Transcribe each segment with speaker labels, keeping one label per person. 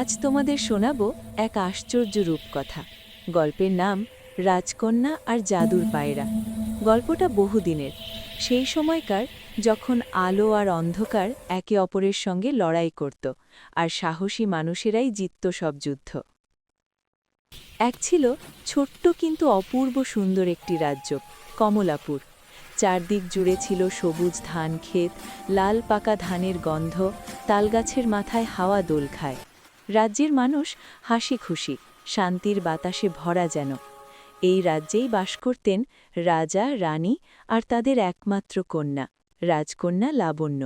Speaker 1: আজ তোমাদের শোনাবো এক আশ্চর্য রূপকথা। গল্পের নাম রাজকন্যা আর জাদুর পায়রা। গল্পটা বহুদিনের, সেই সময়কার যখন আলো আর অন্ধকার একে অপরের সঙ্গে লড়াই করত, আর সাহসী মানুষেরাই জিতত সব যুদ্ধ। এক ছিল ছোট্ট কিন্তু অপূর্ব সুন্দর একটি রাজ্য, কমলাপুর। চারদিক জুড়ে ছিল সবুজ ধান ক্ষেত, লাল পাকা ধানের গন্ধ, তালগাছের মাথায় হাওয়া দোল খায়। রাজ্যের মানুষ হাসি খুশি, শান্তির বাতাসে ভরা যেন। এই রাজ্যেই বাস করতেন রাজা, রানী আর তাদের একমাত্র কন্যা, রাজকন্যা লাবণ্য।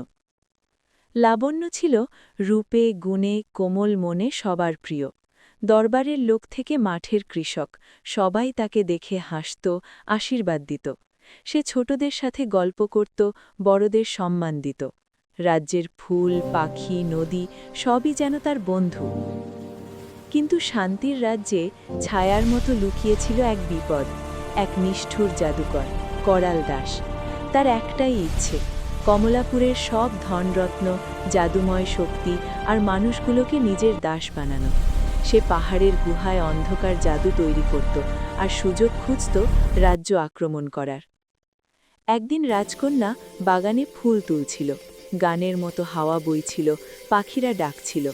Speaker 1: লাবণ্য ছিল রূপে গুণে কোমল মনে সবার প্রিয়। দরবারের লোক থেকে মাঠের কৃষক সবাই তাকে দেখে হাসত, আশীর্বাদ দিত। সে ছোটদের সাথে গল্প করত, বড়দের সম্মান দিত। রাজ্যের ফুল, পাখি, নদী সবই যেন তার বন্ধু। কিন্তু শান্তির রাজ্যে ছায়ার মতো লুকিয়েছিল এক বিপদ, এক নিষ্ঠুর জাদুকর, করাল দাস। তার একটাই ইচ্ছে, কমলাপুরের সব ধনরত্ন, জাদুময় শক্তি আর মানুষগুলোকে নিজের দাস বানানো। সে পাহাড়ের গুহায় অন্ধকার জাদু তৈরি করত আর সুযোগ খুঁজত রাজ্য আক্রমণ করার। একদিন রাজকন্যা বাগানে ফুল তুলছিল, গানের মতো হাওয়া বইছিল, পাখিরা ডাকছিল।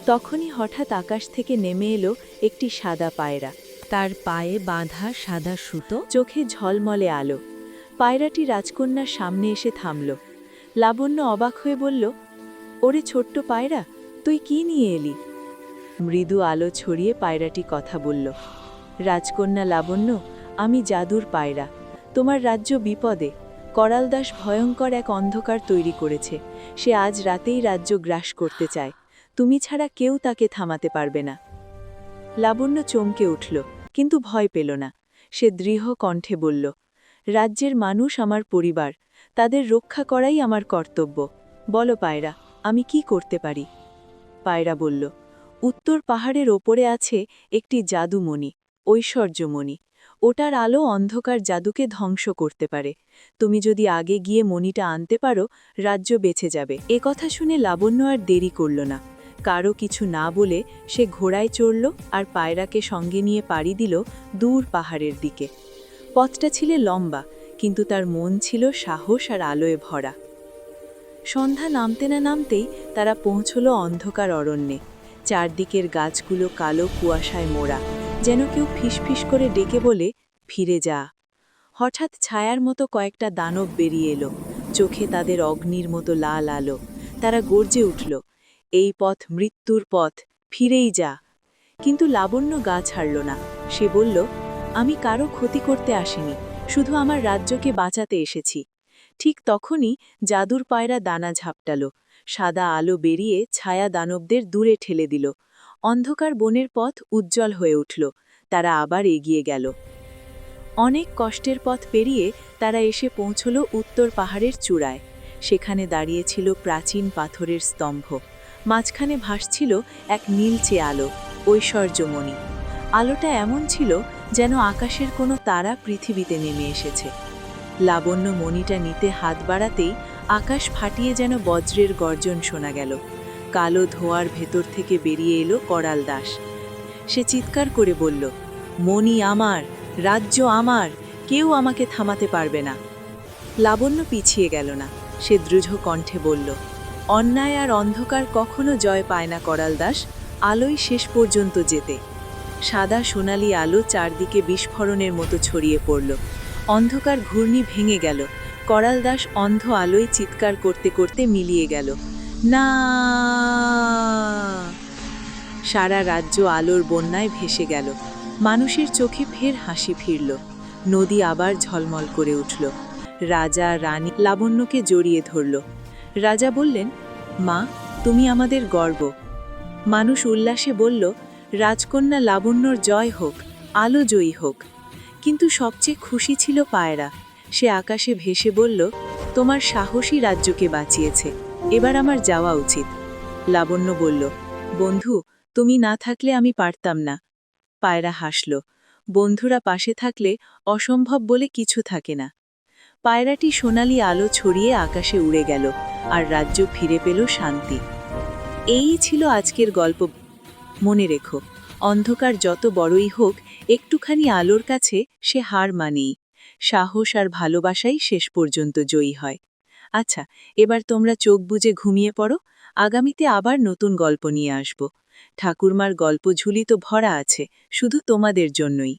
Speaker 1: তখনই হঠাৎ আকাশ থেকে নেমে এলো একটি সাদা পায়রা। তার পায়ে বাঁধা সাদা সুতো, চোখে ঝলমলে আলো। পায়রাটি রাজকন্যার সামনে এসে থামল। লাবণ্য অবাক হয়ে বলল, ওরে ছোট্ট পায়রা, তুই কি নিয়ে এলি? মৃদু আলো ছড়িয়ে পায়রাটি কথা বলল, রাজকন্যা লাবণ্য, আমি জাদুর পায়রা। তোমার রাজ্য বিপদে। করাল দাস ভয়ঙ্কর এক অন্ধকার তৈরি করেছে। সে আজ রাতেই রাজ্য গ্রাস করতে চায়। তুমি ছাড়া কেউ তাকে থামাতে পারবে না। লাবণ্য চমকে উঠল, কিন্তু ভয় পেল না। সে দৃঢ় কণ্ঠে বলল, রাজ্যের মানুষ আমার পরিবার, তাদের রক্ষা করাই আমার কর্তব্য। বলো পায়রা, আমি কি করতে পারি? পায়রা বলল, উত্তর পাহাড়ের ওপরে আছে একটি জাদুমণি, ঐশ্বর্যমণি। ওটার আলো অন্ধকার জাদুকে ধ্বংস করতে পারে। তুমি যদি আগে গিয়ে মণিটা আনতে পারো, রাজ্য বেঁচে যাবে। এ কথা শুনে লাবণ্য আর দেরি করল না। কারো কিছু না বলে সে ঘোড়ায় চড়ল আর পায়রাকে সঙ্গে নিয়ে পাড়ি দিল দূর পাহাড়ের দিকে। পথটা ছিল লম্বা, কিন্তু তার মন ছিল সাহস আর আলোয় ভরা। সন্ধ্যা নামতে না নামতেই তারা পৌঁছল অন্ধকার অরণ্যে। চারদিকের গাছগুলো কালো কুয়াশায় মোড়া, যেন কেউ ফিসফিস করে ডেকে বলে, ফিরে যা। হঠাৎ ছায়ার মতো কয়েকটা দানব বেরিয়ে এলো, চোখে তাদের অগ্নির মতো লাল আলো। তারা গর্জে উঠল, এই পথ মৃত্যুর পথ, ফিরেই যা। কিন্তু লাবণ্য গা ছাড়ল না। সে বলল, আমি কারো ক্ষতি করতে আসিনি, শুধু আমার রাজ্যকে বাঁচাতে এসেছি। ঠিক তখনই জাদুর পায়রা দানা ঝাপটাল। সাদা আলো বেরিয়ে ছায়া দানবদের দূরে ঠেলে দিল। অন্ধকার বনের পথ উজ্জ্বল হয়ে উঠল। তারা আবার এগিয়ে গেল। অনেক কষ্টের পথ পেরিয়ে তারা এসে পৌঁছল উত্তর পাহাড়ের চূড়ায়। সেখানে দাঁড়িয়েছিল প্রাচীন পাথরের স্তম্ভ। মাঝখানে ভাসছিল এক নীলচে আলো, ঐশ্বর্যমণি। আলোটা এমন ছিল যেন আকাশের কোনো তারা পৃথিবীতে নেমে এসেছে। লাবণ্য মণিটা নিতে হাত বাড়াতেই আকাশ ফাটিয়ে যেন বজ্রের গর্জন শোনা গেল। কালো ধোঁয়ার ভেতর থেকে বেরিয়ে এলো করাল দাস। সে চিৎকার করে বলল, মণি আমার, রাজ্য আমার, কেউ আমাকে থামাতে পারবে না। লাবণ্য পিছিয়ে গেল না। সে দৃঢ় কণ্ঠে বলল, অন্যায় আর অন্ধকার কখনো জয় পায় না করাল দাস, আলোই শেষ পর্যন্ত যেতে। সাদা সোনালি আলো চারদিকে বিস্ফোরণের মতো ছড়িয়ে পড়ল। অন্ধকার ঘূর্ণি ভেঙে গেল। করাল দাস অন্ধ আলোয় চিৎকার করতে করতে মিলিয়ে গেল, না। সারা রাজ্য আলোর বন্যায় ভেসে গেল। মানুষের চোখে ফের হাসি ফিরল। নদী আবার ঝলমল করে উঠল। রাজা, রানী লাবণ্যকে জড়িয়ে ধরল। রাজা বললেন, মা, তুমি আমাদের গর্ব। মানুষ উল্লাসে বলল, রাজকন্যা লাবণ্যর জয় হোক, আলো জয়ী হোক। কিন্তু সবচেয়ে খুশি ছিল পায়রা। সে আকাশে ভেসে বলল, তোমার সাহসী রাজ্যকে বাঁচিয়েছে, এবার আমার যাওয়া উচিত। লাবণ্য বলল, বন্ধু, তুমি না থাকলে আমি পারতাম না। পায়রা হাসল, বন্ধুরা পাশে থাকলে অসম্ভব বলে কিছু থাকে না। পায়রাটি সোনালি আলো ছড়িয়ে আকাশে উড়ে গেল, আর রাজ্য ফিরে পেল শান্তি। এই ছিল আজকের গল্প। মনে রেখো, অন্ধকার যত বড়ই হোক, একটুখানি আলোর কাছে সে হার মানেই। সাহস আর ভালোবাসাই শেষ পর্যন্ত জয়ী হয়। আচ্ছা, এবার তোমরা চোখ বুজে ঘুমিয়ে পড়ো। আগামীতে আবার নতুন গল্প নিয়ে আসব। ঠাকুরমার গল্প ঝুলি তো ভরা আছে, শুধু তোমাদের জন্যই।